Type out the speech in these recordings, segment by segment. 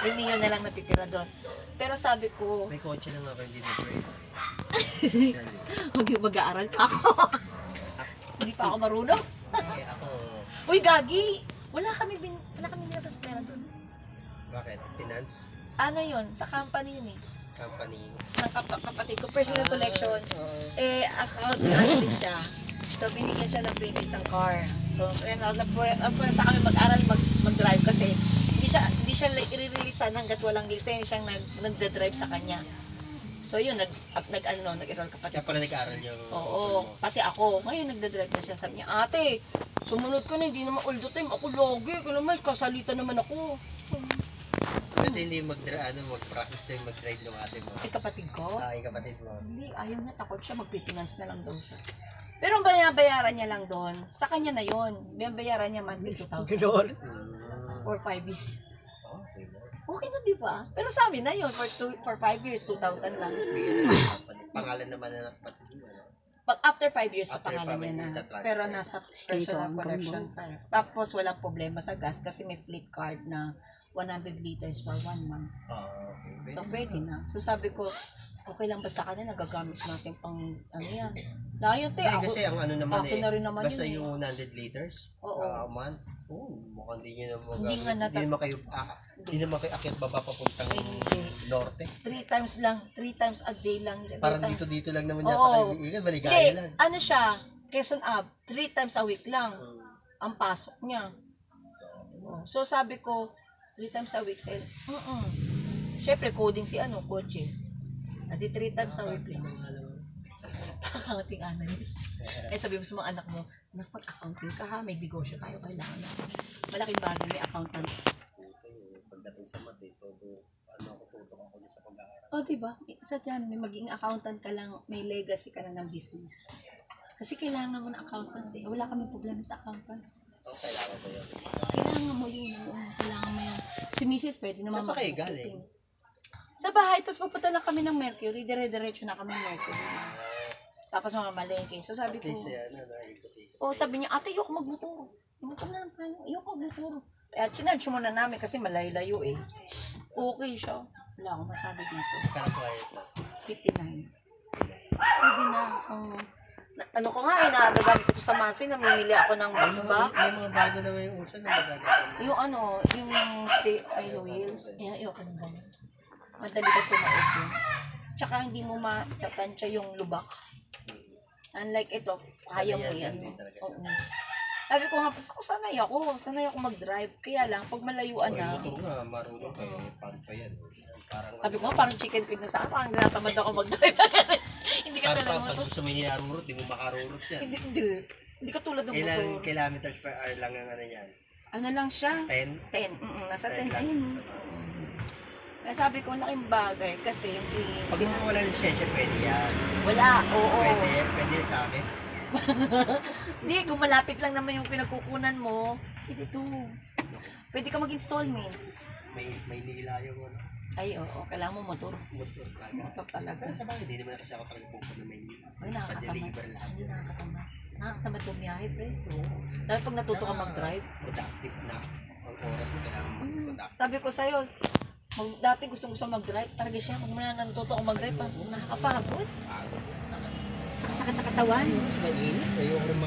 Yung Mio na lang natitira doon. Pero sabi ko, May kotse lang ako, hindi na pwede. mag-aaral pa ako. Hindi pa ako marunong. Eh, ako, Uy, Gagi! Wala kami nilabas pera doon. bakit? Finance? Ano yun? Sa company yun eh. Company? Ng kapatid ko. Personal collection. Account analyst siya. So, binigyan siya ng previous ng car. So, sa kami mag-aral, mag-drive kasi hindi siya i-releasean hanggat walang lisensya siyang nagda-drive sa kanya. So, yun, nag-enroll kapatid. Kaya pala nag-aaral yung... Oo, pati ako. Ngayon nagda-drive na siya. Sabi niya, ate, sumunod ka na, hindi naman all the time. Ako lagi, kaya naman, kasalita naman ako. Pwede hindi mag-practice tayo mag-drive ng ate mo. Ay, kapatid ko? Ay, kapatid mo. Hindi, ayaw niya, takot siya, magpipinance na lang daw siya. Pero ang binabayaran niya lang doon, sa kanya na yon. Binabayaran niya monthly 2,000. For 5 years. Okay na, di ba? Pero sa amin na yun, for 5 years, 2,000 lang. Pangalan naman na kapatid mo. Pag after 5 years, sa After pangalan 5 niya na. years, Pero nasa personal collection pa. Tapos walang problema sa gas kasi may fleet card na 100 liters for 1 month. Okay. So, pwede na. So, sabi ko, okay lang ba sa kanya, nagagamit natin pang, ano yan. Layo, te. Hindi, kasi ang ano naman akin na rin naman basta yun, yung 100 liters Oo. a month, mukhang hindi nyo naman Hindi nga hindi naman kayo, hindi naman kayo akyat baba papuntang Hindi. norte. 3 times lang, 3 times a day lang. Parang 3 times. dito lang naman yata Oo. kayo iigan, maligaya Hindi, lang. ano siya, Quezon Ave, 3 times a week lang ang pasok niya. So sabi ko, 3 times a week sale. Siyempre, coding si kotse. Adi 3 times a week lang. Accounting analyst. Eh sabi mo sa mga anak mo, mag-accounting ka ha, may negosyo tayo, kailangan na. Malaking bagay, may accountant. Pagdating sa mati, tutok ako sa pag-aaral. O, diba? Isa dyan, may maging accountant ka lang, may legacy ka na ng business. Kasi kailangan mo ng accountant eh. Wala kami problema sa accountant. Kailangan ko yun. Kailangan mo yun. Kailangan mo yun. Si Mrs. pwede naman Saan pa kayo galing? Sa bahay, tapos pupunta lang kami ng Mercury. Dire-diretso na kami ng Mercury. Tapos mga malengke. So sabi ko, sabi niya, ate, ayoko magmuturo. Motor na lang tayo. Ayoko magmuturo. Kaya chinarge muna namin kasi malayo-layo eh. Okay siya. Wala akong masabi dito. Kaya quiet na. 59. Pwede na akong... Ano ko nga, nagagamit ko sa Maswin, namimili ako ng bus box. May mga bago na ngayon usan na magagamit. Yung yung stay wheels, ayoko ng ganun. Madali ka tumaot yun. Tsaka hindi mo matatansya yung lubak. Unlike ito, kaya mo yan. Oo. Sabi ko nga, sanay ako mag-drive. Kaya lang, pag malayuan na. Motor nga, marunong kayo, paano pa yan? Sabi ko nga, parang chicken feed na sa akin, parang natamad ako mag-drive. Hindi ka talaga pag gusto mo niya arurot, di mo makarurot yan. Hindi ka tulad ng motor. Ilang kilometers per hour lang ang ano yan? Ano lang siya? 10? 10. Nasa 10. 10 Ayun. Kaya sabi ko, laking bagay kasi yung pag mo wala lisensya, pwede yan. Wala, oo. Pwede sa akin. Hindi, kung malapit lang naman yung pinagkukunan mo, hindi to. Pwede ka mag-installment. May nila yung ano. Ay, oo. Kailangan mo motor. Motor talaga. Motor talaga. Sa bagay, hindi naman kasi ako talaga pupunta na may nila. Ay, Pa-deliver lahat. Hindi nakakatamad. Nakakatamad bumiyahe, pre. Oo. Dahil pag natuto ka mag-drive. Productive na. Ang oras mo kailangan mag-productive. Sabi ko sa'yo, dati gusto mag-drive. Talaga siya, kung natuto ko mag-drive, nakakapagod. Sakit sa katawan. Mas mainit. Ayoko rin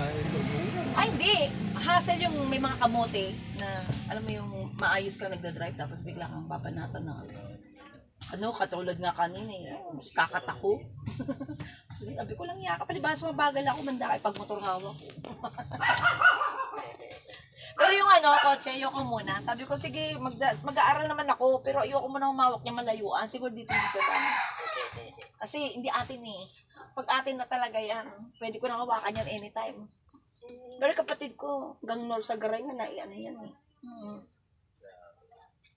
Ay, hindi. Hassle yung may mga kamote na, alam mo yung maayos ka nagda-drive tapos bigla kang papanatan na katulad nga kanina eh. Kakatako. Sabi ko lang, yaka, palibas mabagal ako, manda kay pag motor hawak. Pero yung kotse, ayoko muna. Sabi ko, sige, mag-aaral naman ako, pero ayoko muna humawak niya malayuan. Siguro dito lang. Kasi hindi atin eh. Pag atin na talaga yan, pwede ko nang hawakan yan anytime. Pero kapatid ko, hanggang North Sagaray nga yan eh.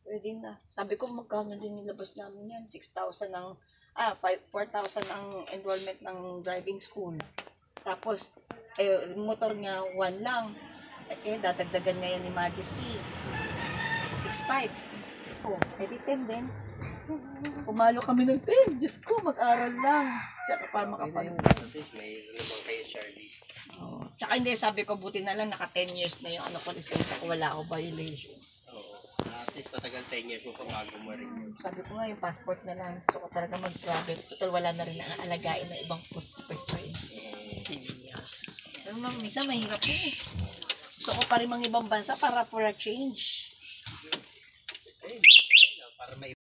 Pwede na. Sabi ko, magkano din nilabas namin yan? 6,000 ang, 4,000 ang enrollment ng driving school. Tapos, motor niya, 1 lang. Dadagdagan ngayon ni Majesty. 6,500. Edi 10 din. Pumalo kami ng 10. Diyos ko, mag-aral lang. Tsaka para makapag... At least may naman kayo service. Tsaka hindi, sabi ko, buti na lang naka 10 years na yung ko lisensya ko, wala ako violation. At least matagal 10 years mo pa bago mo rin yun. Sabi ko nga yung passport na lang. Gusto ko talaga mag-travel. Total wala na rin ang alagain na ibang pwesto eh. Yes. Pero minsan mahirap yun eh. Gusto ko pa rin mga ibang bansa para for a change. Eh, para may